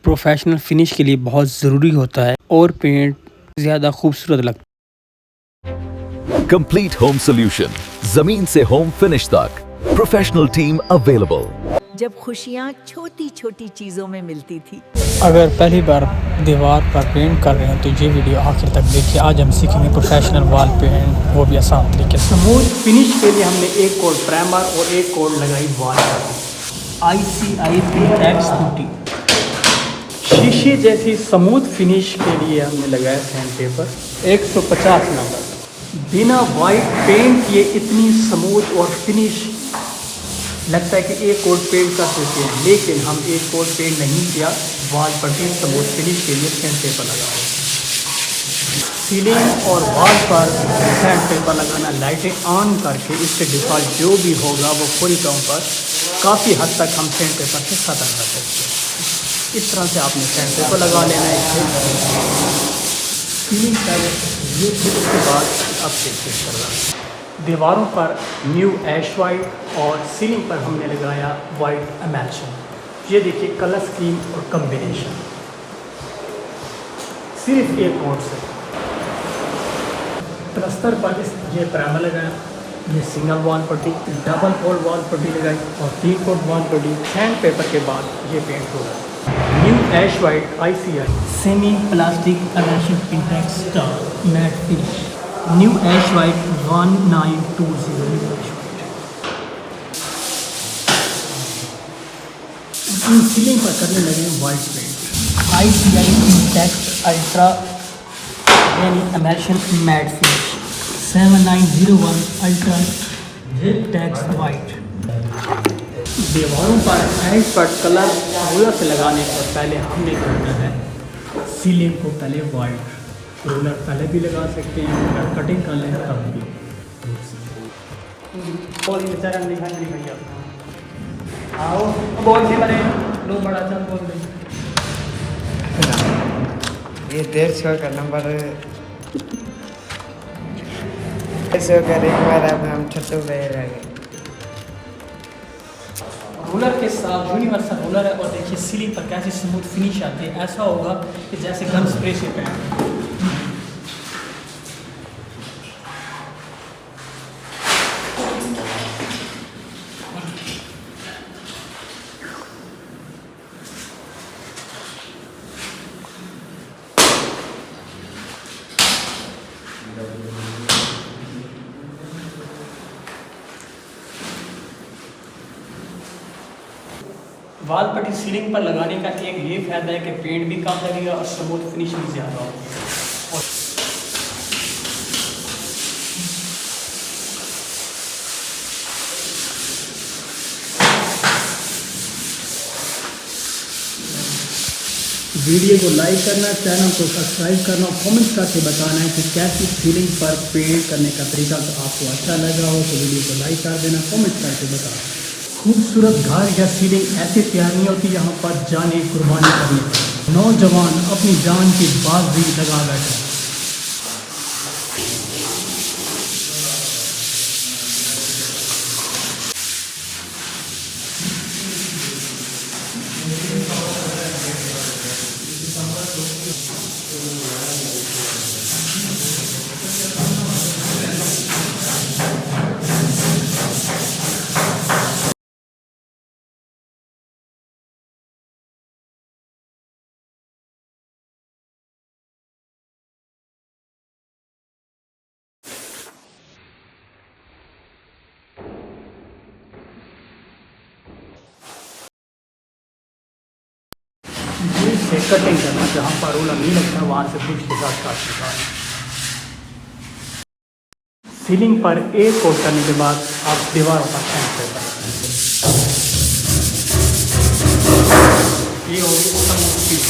Professional finish के लिए बहुत ज़रूरी होता है और पेंट ज़्यादा खूबसूरत लगता कंप्लीट होम सोल्यूशन, जमीन से होम फिनिश तक, प्रोफेशनल टीम अवेलेबल। जब खुशियाँ छोटी छोटी चीज़ों में मिलती थी। अगर पहली बार दीवार पर पेंट कर रहे हैं तो ये वीडियो आखिर तक देखिए। आज हम सीखेंगे प्रोफेशनल वॉल पेंट, वो भी आसान तरीके से। स्मूथ फिनिश के लिए हमने एक कोट प्राइमर और एक कोट लगाई वॉल पर, ICI PX पुट्टी। शीशे जैसी स्मूथ फिनिश के लिए हमने लगाया सैंड पेपर 150 नंबर। बिना वाइट पेंट किए इतनी स्मूथ और फिनिश लगता है कि एक कोट पेंट कर सकते हैं, लेकिन हम एक कोट पेंट नहीं किया, वॉल पर भी स्मूथ फिनिश के लिए सैंड पेपर लगाया। सीलिंग और वॉल पर सैंड पेपर लगाना, लाइटें ऑन करके इससे डिफ़ॉल्ट जो भी होगा वो फुल टॉन पर काफ़ी हद तक हम सैंड पेपर से ख़त्म कर सकते हैं। इस तरह से आपने सैंड पेपर लगा लेना है। सीलिंग पर ये फिर उसके बाद अब चेक करना। दीवारों पर न्यू ऐश वाइट और सीलिंग पर हमने लगाया वाइट एमल्शन। ये देखिए कलर स्कीम और कम्बिनेशन सिर्फ एक कोट से। प्लस्तर पर ये प्राइमर लगाया, ये सिंगल वॉल पट्टी, डबल फोल्ड वॉल पट्टी लगाई और 3 कोट वॉल पट्टी। सैंड पेपर के बाद ये पेंट हो रहा है। New ash white ICI semi plastic emulsion Pintex star matt finish. New ash white 1920 ash white. इन सीलिंग पर करने लगे white paint ICI Pintex ultra emulsion matt finish 7901 ultra tex white. दीवारों पर ऐश पर कलर रोलर से लगाने से पहले हमने करना है सीलिंग को पहले वाइट। रोलर पहले भी लगा सकते हैं, अगर कटिंग कर लें तब भी। आओ बोल से बने लो बड़ा अच्छा बोल दे। ये 150 का नंबर ऐसे कर एक बार अब हम छत्तू पे रह गए। रोलर के साथ यूनिवर्सल रोलर है और देखिए सीलिंग पर कैसे स्मूथ फिनिश आती है। ऐसा होगा कि जैसे गन स्प्रे से पेंट। वॉल पट्टी सीलिंग पर लगाने का एक ये फायदा है कि पेंट भी कम लगेगा और स्मूथ फिनिश भी ज़्यादा होगी। वीडियो को लाइक करना, चैनल को सब्सक्राइब करना और कमेंट करके बताना है कि कैसी सीलिंग पर पेंट करने का तरीका आपको अच्छा लगा हो तो वीडियो को लाइक कर देना, कमेंट करके बताना। खूबसूरत घर या सीलिंग ऐसी तैयार नहीं होती यहाँ पर जाने कुर्बानी करनी पड़ती। नौजवान अपनी जान की बाजी लगा बैठे। से कटिंग करना, जहाँ पर रोलर नहीं लगता वहाँ से ब्रश के साथ काट निकालना। सीलिंग पर एक कोट करने के बाद आप दीवारों पर सैंड पेपर ये होगी।